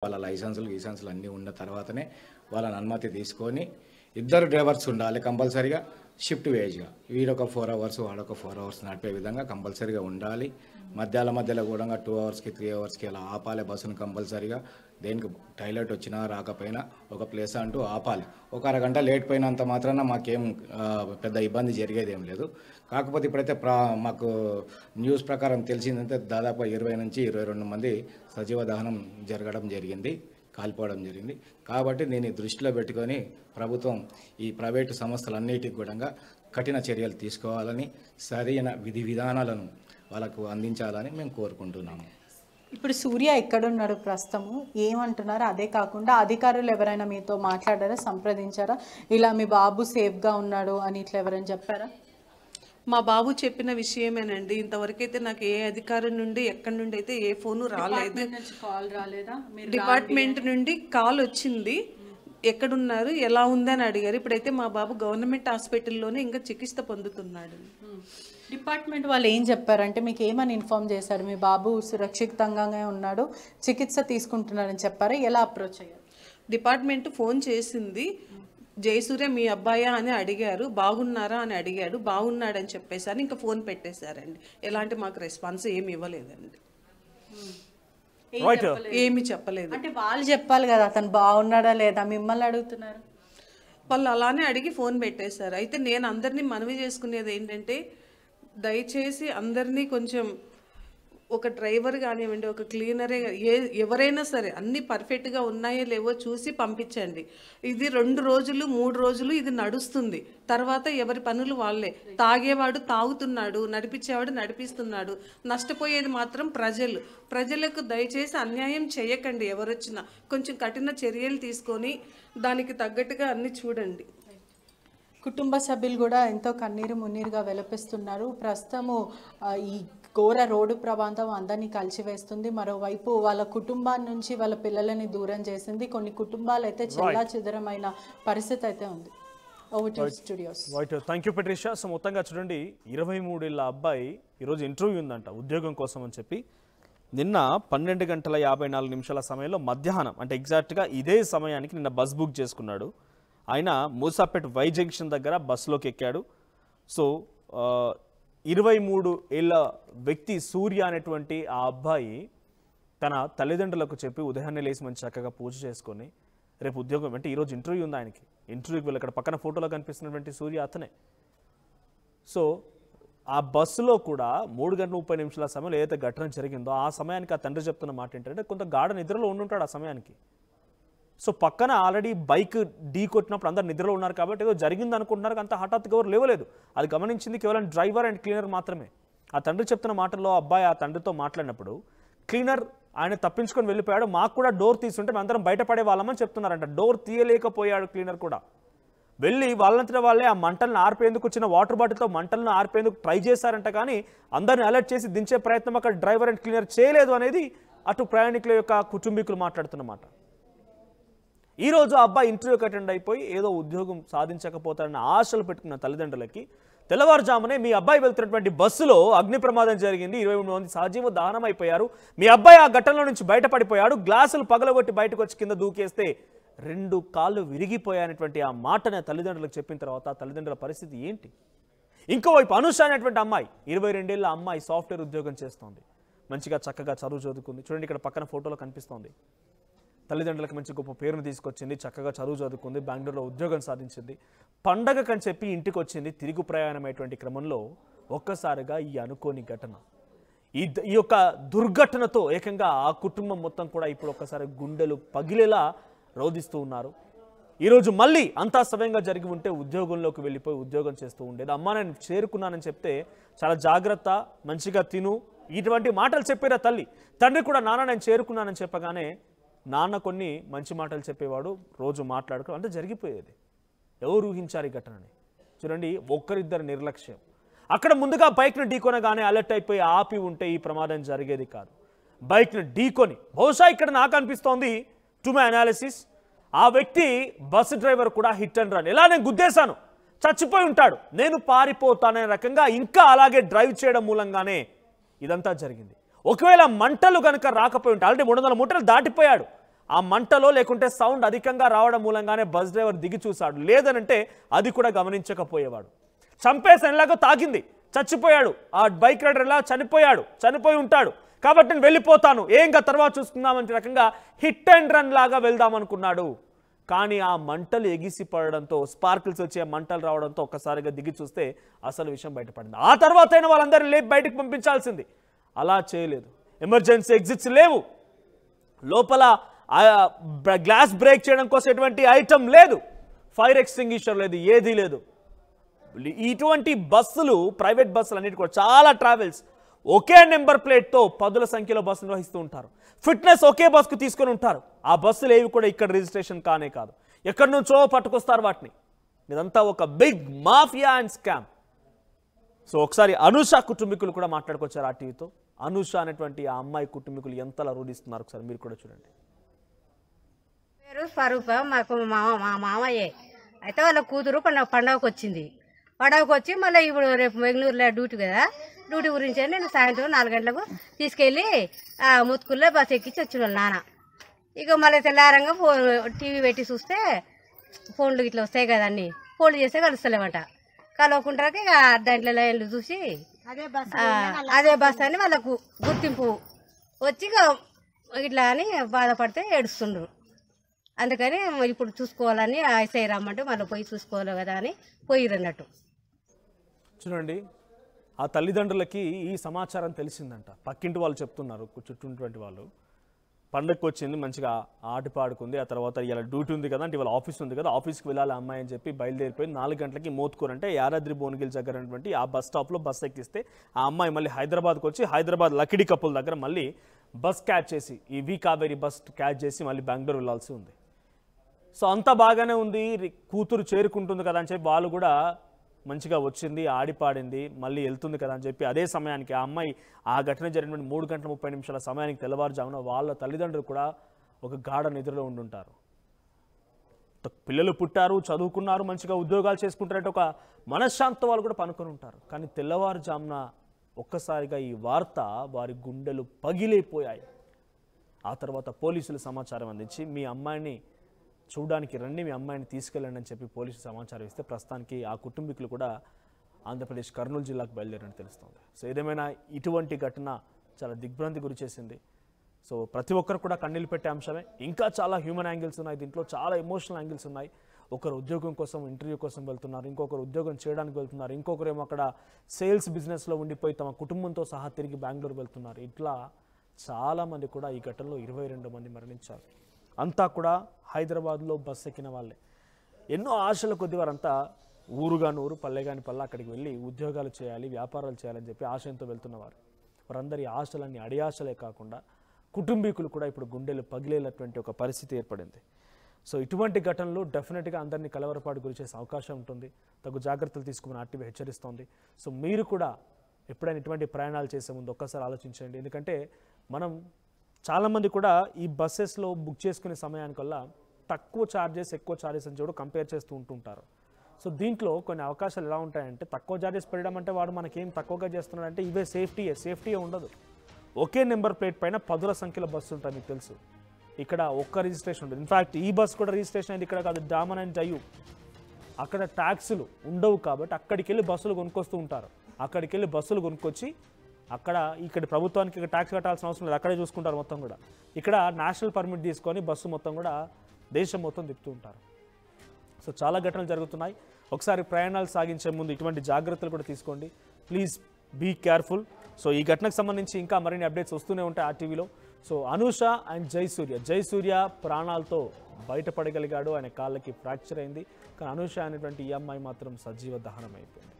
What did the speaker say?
వాళ్ళ లైసెన్సులు అన్నీ ఉన్న తర్వాతనే వాళ్ళని అనుమతి తీసుకొని ఇద్దరు డ్రైవర్స్ ఉండాలి కంపల్సరీగా షిఫ్ట్ వేజ్గా వీడొక 4 అవర్స్ వాడొక 4 అవర్స్ నడిపే విధంగా కంపల్సరీగా ఉండాలి. మధ్యలో కూడా 2 అవర్స్కి 3 అవర్స్కి అలా ఆపాలి బస్సును కంపల్సరీగా. దేనికి టాయిలెట్ వచ్చినా రాకపోయినా ఒక ప్లేస్ అంటూ ఆపాలి. ఒక అరగంట లేట్ పోయినంత మాత్రాన మాకేం పెద్ద ఇబ్బంది జరిగేది ఏం లేదు. కాకపోతే ఇప్పుడైతే మాకు న్యూస్ ప్రకారం తెలిసిందంటే దాదాపు 20 నుంచి 22 మంది సజీవ దహనం జరగడం జరిగింది, కాలిపోవడం జరిగింది. కాబట్టి దీన్ని దృష్టిలో పెట్టుకొని ప్రభుత్వం ఈ ప్రైవేటు సంస్థలన్నిటికి కూడా కఠిన చర్యలు తీసుకోవాలని, సరైన విధి విధానాలను వాళ్ళకు అందించాలని మేము కోరుకుంటున్నాము. ఇప్పుడు సూర్య ఎక్కడున్నాడు ప్రస్తుతము, ఏమంటున్నారు? అదే కాకుండా అధికారులు ఎవరైనా మీతో మాట్లాడారా, సంప్రదించారా? ఇలా మీ బాబు సేఫ్గా ఉన్నాడు అని ఇట్లా ఎవరైనా చెప్పారా? మా బాబు చెప్పిన విషయమేనండి. ఇంతవరకైతే నాకు ఏ అధికారం నుండి ఎక్కడి నుండి అయితే ఏ ఫోను రాలేదు. కాల్ రాలేదా? డిపార్ట్మెంట్ నుండి కాల్ వచ్చింది, ఎక్కడున్నారు ఎలా ఉందని అడిగారు. ఇప్పుడైతే మా బాబు గవర్నమెంట్ హాస్పిటల్లోనే ఇంకా చికిత్స పొందుతున్నాడు. డిపార్ట్మెంట్ వాళ్ళు ఏం చెప్పారంటే మీకు ఏమని ఇన్ఫార్మ్ చేశారు? మీ బాబు సురక్షితంగానే ఉన్నాడు, చికిత్స తీసుకుంటున్నారని చెప్పారా? ఎలా అప్రోచ్ అయ్యారు? డిపార్ట్మెంట్ ఫోన్ చేసింది, జయసూర్య మీ అబ్బాయా అని అడిగారు, బాగున్నారా అని అడిగాడు, బాగున్నాడని చెప్పేసారు, ఇంకా ఫోన్ పెట్టేశారండి. ఎలాంటి మాకు రెస్పాన్స్ ఏమి ఇవ్వలేదండి, ఏమి చెప్పలేదు. అంటే వాళ్ళు చెప్పాలి కదా అతను బాగున్నాడా లేదా, మిమ్మల్ని అడుగుతున్నారు. వాళ్ళు అలానే అడిగి ఫోన్ పెట్టేశారు. అయితే నేను అందరినీ మనవి చేసుకునేది ఏంటంటే, దయచేసి అందరినీ కొంచెం ఒక డ్రైవర్ కానివ్వండి, ఒక క్లీనరే, ఎవరైనా సరే అన్నీ పర్ఫెక్ట్గా ఉన్నాయో లేవో చూసి పంపించండి. ఇది 2 రోజులు 3 రోజులు ఇది నడుస్తుంది. తర్వాత ఎవరి పనులు వాళ్ళే. తాగేవాడు తాగుతున్నాడు, నడిపించేవాడు నడిపిస్తున్నాడు. నష్టపోయేది మాత్రం ప్రజలకు దయచేసి అన్యాయం చేయకండి. ఎవరొచ్చినా కొంచెం కఠిన చర్యలు తీసుకొని దానికి తగ్గట్టుగా అన్నీ చూడండి. కుటుంబ సభ్యులు కూడా ఎంతో కన్నీరు మున్నీరుగా వెలపిస్తున్నారు. ప్రస్తుతము ఈ ఘోర రోడ్డు ప్రమాదం అందరినీ కలిసివేస్తుంది. మరోవైపు వాళ్ళ కుటుంబాన్ని నుంచి వాళ్ళ పిల్లలని దూరం చేసింది. కొన్ని కుటుంబాలు అయితే చెల్లా చెదరమైన పరిస్థితి అయితే ఉంది. స్టూడియోస్. Thank you పెట్రిషా. సో మొత్తంగా చూడండి, 23 ఏళ్ళ అబ్బాయి ఈరోజు ఇంటర్వ్యూ ఉందంట ఉద్యోగం కోసం అని చెప్పి. నిన్న 12:54 సమయంలో మధ్యాహ్నం, అంటే ఎగ్జాక్ట్గా ఇదే సమయానికి నిన్న బస్ బుక్ చేసుకున్నాడు. ఆయన మూసాపేట్ వై జంక్షన్ దగ్గర బస్సులోకి ఎక్కాడు. సో 23 ఏళ్ళ వ్యక్తి సూర్య అనేటువంటి ఆ అబ్బాయి తన తల్లిదండ్రులకు చెప్పి ఉదయాన్నే లేచి మంచి చక్కగా పూజ చేసుకొని రేపు ఉద్యోగం, అంటే ఈరోజు ఇంటర్వ్యూ ఉంది ఆయనకి. ఇంటర్వ్యూకి వెళ్ళి ఇక్కడ పక్కన ఫోటోలో కనిపిస్తున్నటువంటి సూర్య అతనే. సో ఆ బస్సులో కూడా 3:30 సమయంలో ఏదైతే ఘటన జరిగిందో ఆ సమయానికి ఆ తండ్రి చెప్తున్న మాట ఏంటంటే, కొంత గాఢ నిద్రలో ఉండుంటాడు ఆ సమయానికి. సో పక్కన ఆల్రెడీ బైక్ ఢీ కొట్టినప్పుడు అందరు నిద్రలో ఉన్నారు కాబట్టి ఏదో జరిగింది అనుకుంటున్నారు, అంత హఠాత్తుగా ఎవరు లేవలేదు. అది గమనించింది కేవలం డ్రైవర్ అండ్ క్లీనర్ మాత్రమే. ఆ తండ్రి చెప్తున్న మాటల్లో అబ్బాయి ఆ తండ్రితో మాట్లాడినప్పుడు, క్లీనర్ ఆయన తప్పించుకొని వెళ్ళిపోయాడు, మాకు కూడా డోర్ తీసుంటే మేము అందరం బయటపడే వాళ్ళమని చెప్తున్నారంట. డోర్ తీయలేకపోయాడు క్లీనర్ కూడా. వెళ్ళి వాళ్ళంతటా వాళ్ళే ఆ మంటలను ఆర్పేందుకు వచ్చిన వాటర్ బాటిల్తో మంటలను ఆర్పేందుకు ట్రై చేశారంట. కానీ అందరిని అలర్ట్ చేసి దించే ప్రయత్నం అక్కడ డ్రైవర్ అండ్ క్లీనర్ చేయలేదు అనేది అటు ప్రయాణికుల యొక్క కుటుంబీకులు మాట్లాడుతున్నమాట. ఈరోజు ఆ అబ్బాయి ఇంటర్వ్యూకి అటెండ్ అయిపోయి ఏదో ఉద్యోగం సాధించకపోతారన్న ఆశలు పెట్టుకున్న తల్లిదండ్రులకి తెల్లవారుజామునే మీ అబ్బాయి వెళ్తున్నటువంటి బస్సులో అగ్ని ప్రమాదం జరిగింది, 23 మంది సజీవ దహనం అయిపోయారు, మీ అబ్బాయి ఆ ఘటనలో నుంచి బయటపడిపోయాడు, గ్లాసులు పగలగొట్టి బయటకు వచ్చి కింద దూకేస్తే 2 కాళ్ళు విరిగిపోయానటువంటి ఆ మాటనే తల్లిదండ్రులకు చెప్పిన తర్వాత తల్లిదండ్రుల పరిస్థితి ఏంటి? ఇంకోవైపు అనుష అనేటువంటి అమ్మాయి, 22 ఏళ్ళ అమ్మాయి సాఫ్ట్వేర్ ఉద్యోగం చేస్తోంది, మంచిగా చక్కగా చదువు చదువుకుంది. చూడండి ఇక్కడ పక్కన ఫోటోలో కనిపిస్తోంది. తల్లిదండ్రులకు మంచి గొప్ప పేరును తీసుకొచ్చింది, చక్కగా చదువు చదువుకుంది, బెంగళూరులో ఉద్యోగం సాధించింది. పండగకని చెప్పి ఇంటికి వచ్చింది. తిరిగి ప్రయాణమైనటువంటి క్రమంలో ఒక్కసారిగా ఈ అనుకోని ఘటన, ఈ యొక్క దుర్ఘటనతో ఏకంగా ఆ కుటుంబం మొత్తం కూడా ఇప్పుడు ఒక్కసారి గుండెలు పగిలేలా రోధిస్తూ ఉన్నారు. ఈరోజు మళ్ళీ అంతా సమయంగా జరిగి ఉంటే ఉద్యోగంలోకి వెళ్ళిపోయి ఉద్యోగం చేస్తూ ఉండేది. అమ్మ నేను చేరుకున్నానని చెప్తే చాలా జాగ్రత్త, మంచిగా తిను, ఇటువంటి మాటలు చెప్పారా తల్లి. తండ్రి కూడా నాన్న నేను చేరుకున్నానని చెప్పగానే నాన్న కొన్ని మంచి మాటలు చెప్పేవాడు, రోజు మాట్లాడుకో అంటే జరిగిపోయేది. ఎవరు ఊహించారు ఈ ఘటనని? చూడండి, ఒక్కరిద్దరు నిర్లక్ష్యం. అక్కడ ముందుగా బైక్ను ఢీకొనగానే అలర్ట్ అయిపోయి ఆపి ఉంటే ఈ ప్రమాదం జరిగేది కాదు. బైక్ను ఢీకొని, బహుశా ఇక్కడ నాకు అనిపిస్తోంది టు మై అనాలిసిస్, ఆ వ్యక్తి బస్సు డ్రైవర్ కూడా హిట్ అండ్ రన్, ఎలా నేను గుద్దేశాను చచ్చిపోయి ఉంటాడు, నేను పారిపోతాననే రకంగా ఇంకా అలాగే డ్రైవ్ చేయడం మూలంగానే ఇదంతా జరిగింది. ఒకవేళ మంటలు కనుక రాకపోయి ఉంటే, ఆల్రెడీ 300 మూటలు దాటిపోయాడు, ఆ మంటలో లేకుంటే సౌండ్ అధికంగా రావడం మూలంగానే బస్ డ్రైవర్ దిగి చూశాడు. లేదనంటే అది కూడా గమనించకపోయేవాడు. చంపేసాను, ఎలాగో తాకింది, చచ్చిపోయాడు, ఆ బైక్ రైడర్ ఎలా చనిపోయి ఉంటాడు కాబట్టి నేను వెళ్ళిపోతాను, ఏంగా తర్వాత చూసుకుందామని రకంగా హిట్ అండ్ రన్ లాగా వెళ్దాం అనుకున్నాడు. కానీ ఆ మంటలు ఎగిసి పడడంతో, స్పార్కిల్స్ వచ్చే మంటలు రావడంతో ఒక్కసారిగా దిగి చూస్తే అసలు విషయం బయటపడింది. ఆ తర్వాత అయినా వాళ్ళందరినీ లేపి బయటకు పంపించాల్సింది. అలా చేయలేదు. ఎమర్జెన్సీ ఎగ్జిట్స్ లేవు, లోపల గ్లాస్ బ్రేక్ చేయడం కోసం ఎటువంటి ఐటమ్ లేదు, ఫైర్ ఎక్స్టింగ్విషర్ లేదు, ఏదీ లేదు. ఇటువంటి బస్సులు, ప్రైవేట్ బస్సులు అన్నిటి కూడా చాలా ట్రావెల్స్ ఒకే నెంబర్ ప్లేట్తో 10ల సంఖ్యలో బస్సులు నిర్వహిస్తూ ఉంటారు. ఫిట్నెస్ ఒకే బస్సుకు తీసుకొని ఉంటారు. ఆ బస్సులు ఏవి కూడా ఇక్కడ రిజిస్ట్రేషన్ కానే కాదు, ఎక్కడి నుంచో పట్టుకొస్తారు వాటిని. ఇదంతా ఒక big mafia and scam. So ఒకసారి అనూష కుటుంబీకులు కూడా మాట్లాడుకొచ్చారు ఆ టీవీతో. అనూష అనేటువంటి ఆ అమ్మాయి కుటుంబీకులు ఎంతలా రూఢిస్తున్నారు ఒకసారి మీరు కూడా చూడండి. పేరు స్వరూప, మాకు మా మామయ్యే. అయితే వాళ్ళ కూతురు పండగకు వచ్చింది. పండగకు వచ్చి మళ్ళీ ఇప్పుడు రేపు బెంగళూరులో డ్యూటీ కదా, డ్యూటీ గురించి నేను సాయంత్రం 4 గంటలకు తీసుకెళ్ళి ముత్తుకుల్లో బస్సు ఎక్కించి వచ్చిన వాళ్ళ నాన్న. ఇక మళ్ళీ తెల్లారంగా టీవీ పెట్టి చూస్తే ఫోన్లు ఇట్లా వస్తాయి కదా, అన్ని ఫోన్లు చేస్తే కలుస్తలేమంట. కలవకుంటాక ఇక దాంట్లో లైన్లు చూసి అదే బస్ అని వాళ్ళకు గుర్తింపు వచ్చి ఇట్లా అని బాధపడితే ఏడుస్తుండ్రు. అందుకని ఇప్పుడు చూసుకోవాలని ఐసై రమ్మంటే మళ్ళీ పోయి చూసుకోవాలి కదా అని పోయిరన్నట్టు. చూడండి, ఆ తల్లిదండ్రులకి ఈ సమాచారం తెలిసిందంట. పక్కింటి వాళ్ళు చెప్తున్నారు, చుట్టూటువంటి వాళ్ళు, పండగకు వచ్చింది, మంచిగా ఆట పాడుకుంది, ఆ తర్వాత ఇలా డ్యూటీ ఉంది కదా అంటే ఇవాళ ఆఫీస్ ఉంది కదా, ఆఫీస్కి వెళ్ళాలి అమ్మాయి అని చెప్పి బయలుదేరిపోయి 4 గంటలకి మోత్కూర్ అంటే యాదాద్రి భువనగిరి దగ్గర ఉన్నటువంటి ఆ బస్ స్టాప్లో బస్ ఎక్కిస్తే ఆ అమ్మాయి మళ్ళీ హైదరాబాద్కి వచ్చి హైదరాబాద్ లకిడి కప్పుల దగ్గర మళ్ళీ బస్ క్యాచ్ చేసి, ఈ వి కావేరి బస్ క్యాచ్ చేసి మళ్ళీ బెంగళూరు వెళ్ళాల్సి ఉంది. సో అంతా బాగానే ఉంది, కూతురు చేరుకుంటుంది కదా అని చెప్పి వాళ్ళు కూడా మంచిగా వచ్చింది, ఆడిపాడింది, మళ్ళీ వెళ్తుంది కదా అని చెప్పి అదే సమయానికి ఆ అమ్మాయి ఆ ఘటన జరిగినటువంటి 3 గంటల 30 నిమిషాల సమయానికి తెల్లవారుజామున వాళ్ళ తల్లిదండ్రులు కూడా ఒక గాఢ నిద్రలో ఉండుంటారు. పిల్లలు పుట్టారు, చదువుకున్నారు, మంచిగా ఉద్యోగాలు చేసుకుంటారంటే ఒక మనశ్శాంతి వాళ్ళు కూడా పనుకొని ఉంటారు. కానీ తెల్లవారుజామున ఒక్కసారిగా ఈ వార్త వారి గుండెలు పగిలిపోయాయి. ఆ తర్వాత పోలీసులు సమాచారం అందించి మీ అమ్మాయిని చూడడానికి రండి, మీ అమ్మాయిని తీసుకెళ్ళండి అని చెప్పి పోలీసులు సమాచారం ఇస్తే ప్రస్తుతానికి ఆ కుటుంబీకులు కూడా ఆంధ్రప్రదేశ్ కర్నూలు జిల్లాకు బయలుదేరని తెలుస్తుంది. సో ఏదేమైనా ఇటువంటి ఘటన చాలా దిగ్భ్రాంతి గురి చేసింది. సో ప్రతి ఒక్కరు కూడా కన్నీళ్ళు పెట్టే అంశమే. ఇంకా చాలా హ్యూమన్ యాంగిల్స్ ఉన్నాయి దీంట్లో, చాలా ఎమోషనల్ యాంగిల్స్ ఉన్నాయి. ఒకరు ఉద్యోగం కోసం, ఇంటర్వ్యూ కోసం వెళ్తున్నారు, ఇంకొకరు ఉద్యోగం చేయడానికి వెళ్తున్నారు, ఇంకొకరేమో అక్కడ సేల్స్ బిజినెస్లో ఉండిపోయి తమ కుటుంబంతో సహా తిరిగి బెంగళూరు వెళ్తున్నారు. ఇట్లా చాలామంది కూడా ఈ ఘటనలో 22 మంది మరణించారు. అంతా కూడా హైదరాబాద్లో బస్సు ఎక్కిన వాళ్ళే. ఎన్నో ఆశల కొద్ది వారంతా ఊరుగాని ఊరు, పల్లెగాని పల్లె అక్కడికి వెళ్ళి ఉద్యోగాలు చేయాలి, వ్యాపారాలు చేయాలని చెప్పి ఆశయంతో వెళ్తున్నవారు. వారందరి ఆశలన్నీ అడియాశలే కాకుండా కుటుంబీకులు కూడా ఇప్పుడు గుండెలు పగిలేనటువంటి ఒక పరిస్థితి ఏర్పడింది. సో ఇటువంటి ఘటనలు డెఫినెట్గా అందరినీ కలవరపాటు గురి చేసే అవకాశం ఉంటుంది. తగు జాగ్రత్తలు తీసుకోమని ఆర్టీవీ హెచ్చరిస్తోంది. సో మీరు కూడా ఎప్పుడైనా ఇటువంటి ప్రయాణాలు చేసే ముందు ఒక్కసారి ఆలోచించండి. ఎందుకంటే మనం చాలామంది కూడా ఈ బస్సెస్లో బుక్ చేసుకునే సమయానికల్లా తక్కువ ఛార్జెస్, ఎక్కువ ఛార్జెస్ అని చెప్పి కంపేర్ చేస్తూ ఉంటుంటారు. సో దీంట్లో కొన్ని అవకాశాలు ఎలా ఉంటాయంటే, తక్కువ ఛార్జెస్ పెట్టడం అంటే వాడు మనకేం తక్కువగా చేస్తున్నాడంటే ఇవే సేఫ్టీయే ఉండదు. ఒకే నెంబర్ ప్లేట్ పైన 10ల సంఖ్యలో బస్సు ఉంటాయి, మీకు తెలుసు. ఇక్కడ ఒక్క రిజిస్ట్రేషన్ ఉంటుంది. ఇన్ఫ్యాక్ట్ ఈ బస్ కూడా రిజిస్ట్రేషన్ అయింది ఇక్కడ కాదు, డామన్ అండ్ డయ్యూ. అక్కడ ట్యాక్సులు ఉండవు కాబట్టి అక్కడికి వెళ్ళి బస్సులు కొనుక్కొస్తూ ఉంటారు. అక్కడికి వెళ్ళి బస్సులు కొనుక్కొచ్చి ఇక్కడ ప్రభుత్వానికి ఇక్కడ ట్యాక్స్ కట్టాల్సిన అవసరం లేదు, అక్కడే చూసుకుంటారు మొత్తం కూడా. ఇక్కడ నేషనల్ పర్మిట్ తీసుకొని బస్సు మొత్తం కూడా దేశం మొత్తం తిప్పుతూ ఉంటారు. సో చాలా ఘటనలు జరుగుతున్నాయి. ఒకసారి ప్రయాణాలు సాగించే ముందు ఇటువంటి జాగ్రత్తలు కూడా తీసుకోండి. Please be careful. సో ఈ ఘటనకు సంబంధించి ఇంకా మరిన్ని అప్డేట్స్ వస్తూనే ఉంటాయి ఆర్టీవీలో. సో అనూష అండ్ జయసూర్య ప్రాణాలతో బయటపడగలిగాడు. ఆయన కాళ్ళకి ఫ్రాక్చర్ అయింది. కానీ అనూష అనేటువంటి ఈ అమ్మాయి మాత్రం సజీవ దహనం అయిపోయింది.